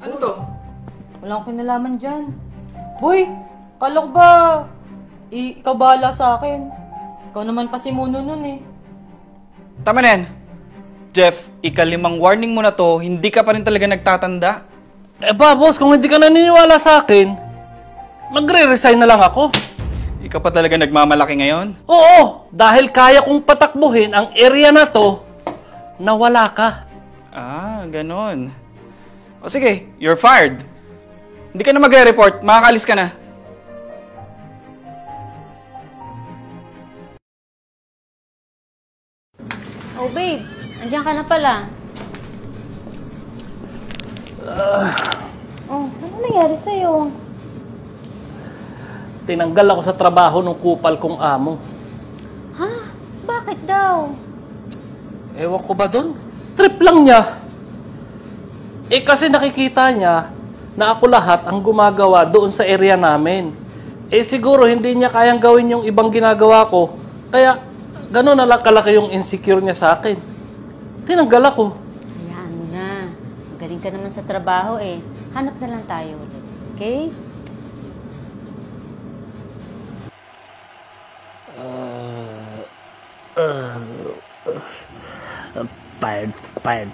Ano to? Wala akong kinalaman dyan. Boy, kala ko ba ikaw bahala sa akin? Ikaw naman pa si Muno nun eh. Tama na yan. Jeff, ikalimang warning mo na to, hindi ka pa rin talaga nagtatanda. Eh ba, boss, kung hindi ka naniniwala sa akin, magre-resign na lang ako. Ikaw pa talaga nagmamalaki ngayon? Oo, dahil kaya kong patakbuhin ang area na to na wala ka. Ah, ganon. O sige, you're fired. Hindi ka na magre-report, makakaalis ka na. Oh babe, andiyan ka na pala. Oh, ano nangyari sa'yo? Tinanggal ako sa trabaho ng kupal kong amo. Ha? Bakit daw? Ewan ko ba doon? Trip lang niya. Eh kasi nakikita niya na ako lahat ang gumagawa doon sa area namin. Eh siguro hindi niya kayang gawin yung ibang ginagawa ko. Kaya gano'n na lang kalaki yung insecure niya sa akin. Tinanggal ako. Hayaan mo na. Magaling ka naman sa trabaho eh. Hanap na lang tayo ulit. Okay? Fired.